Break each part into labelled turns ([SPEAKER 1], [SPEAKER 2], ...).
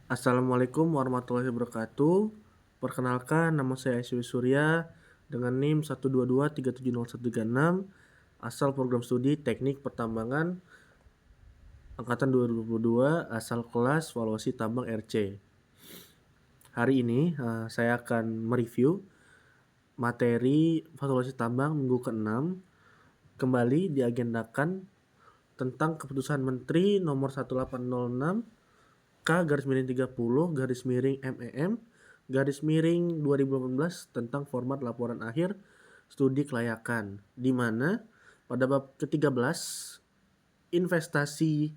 [SPEAKER 1] Assalamualaikum warahmatullahi wabarakatuh. Perkenalkan, nama saya Aisy Surya dengan NIM 122370136, asal program studi Teknik Pertambangan angkatan 2022, asal kelas valuasi tambang RC. Hari ini saya akan mereview materi valuasi tambang minggu ke-6, kembali diagendakan tentang keputusan Menteri nomor 1806 K/30/MEM _2018 tentang format laporan akhir studi kelayakan, di mana pada bab ke-13 investasi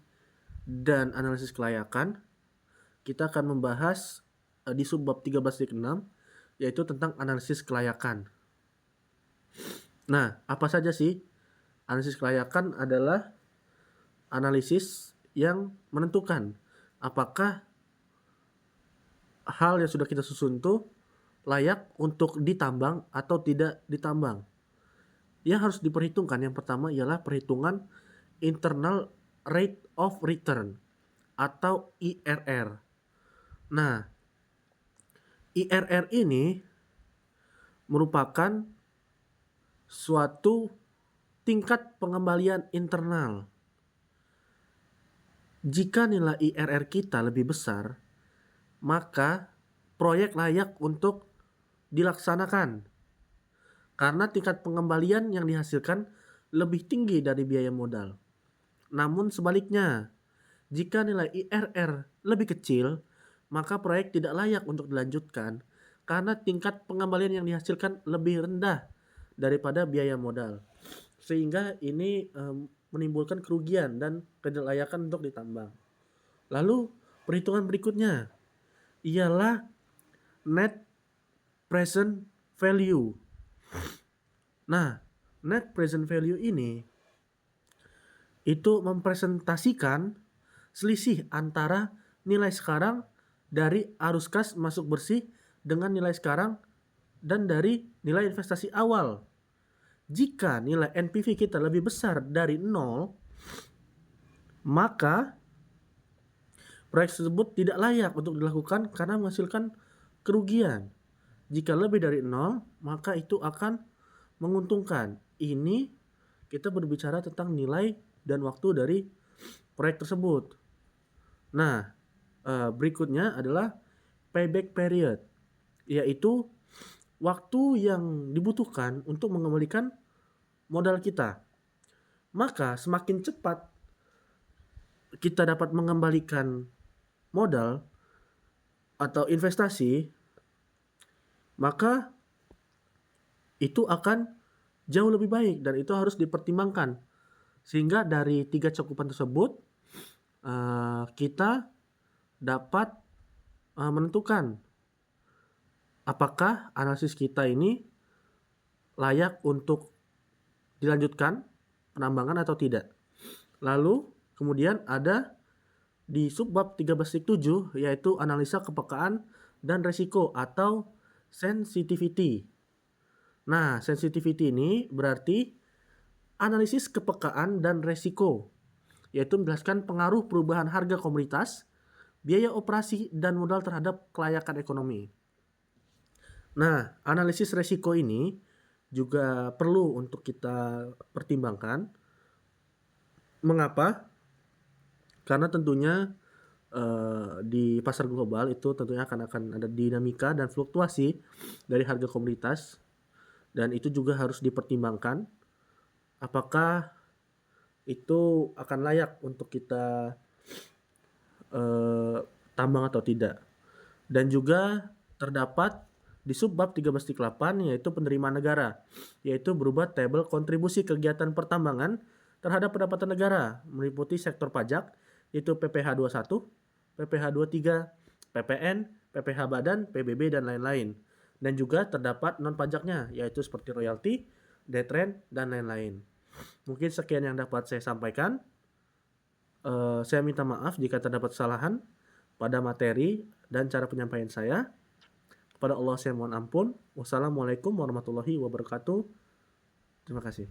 [SPEAKER 1] dan analisis kelayakan kita akan membahas di subbab 13.6 yaitu tentang analisis kelayakan. Nah, apa saja sih analisis kelayakan? Adalah analisis yang menentukan apakah hal yang sudah kita susun tuh layak untuk ditambang atau tidak ditambang. Yang harus diperhitungkan yang pertama ialah perhitungan internal rate of return atau IRR. Nah, IRR ini merupakan suatu tingkat pengembalian internal. Jika nilai IRR kita lebih besar, maka proyek layak untuk dilaksanakan karena tingkat pengembalian yang dihasilkan lebih tinggi dari biaya modal. Namun sebaliknya, jika nilai IRR lebih kecil, maka proyek tidak layak untuk dilanjutkan karena tingkat pengembalian yang dihasilkan lebih rendah daripada biaya modal. Sehingga ini menimbulkan kerugian dan ketidaklayakan untuk ditambang. Lalu perhitungan berikutnya ialah net present value. Nah, net present value ini itu mempresentasikan selisih antara nilai sekarang dari arus kas masuk bersih dengan nilai sekarang dan dari nilai investasi awal. Jika nilai NPV kita lebih besar dari 0, maka proyek tersebut tidak layak untuk dilakukan karena menghasilkan kerugian. Jika lebih dari 0, maka itu akan menguntungkan. Ini kita berbicara tentang nilai dan waktu dari proyek tersebut. Nah, berikutnya adalah payback period, yaitu waktu yang dibutuhkan untuk mengembalikan modal kita. Maka semakin cepat kita dapat mengembalikan modal atau investasi, maka itu akan jauh lebih baik dan itu harus dipertimbangkan. Sehingga dari 3 cakupan tersebut kita dapat menentukan apakah analisis kita ini layak untuk dilanjutkan penambangan atau tidak. Lalu kemudian ada di subbab 13.7 yaitu analisa kepekaan dan resiko atau sensitivity. Nah, sensitivity ini berarti analisis kepekaan dan resiko, yaitu menjelaskan pengaruh perubahan harga komoditas, biaya operasi, dan modal terhadap kelayakan ekonomi. Nah, analisis resiko ini juga perlu untuk kita pertimbangkan. Mengapa? Karena tentunya di pasar global itu tentunya akan ada dinamika dan fluktuasi dari harga komoditas, dan itu juga harus dipertimbangkan apakah itu akan layak untuk kita tambang atau tidak. Dan juga terdapat di subbab 13.8 yaitu penerimaan negara, yaitu berupa tabel kontribusi kegiatan pertambangan terhadap pendapatan negara meliputi sektor pajak yaitu PPh 21, PPh 23, PPN, PPh badan, PBB, dan lain-lain. Dan juga terdapat non pajaknya yaitu seperti royalti, detren, dan lain-lain. Mungkin sekian yang dapat saya sampaikan. Saya minta maaf jika terdapat kesalahan pada materi dan cara penyampaian saya. Kepada Allah saya mohon ampun. Wassalamualaikum warahmatullahi wabarakatuh. Terima kasih.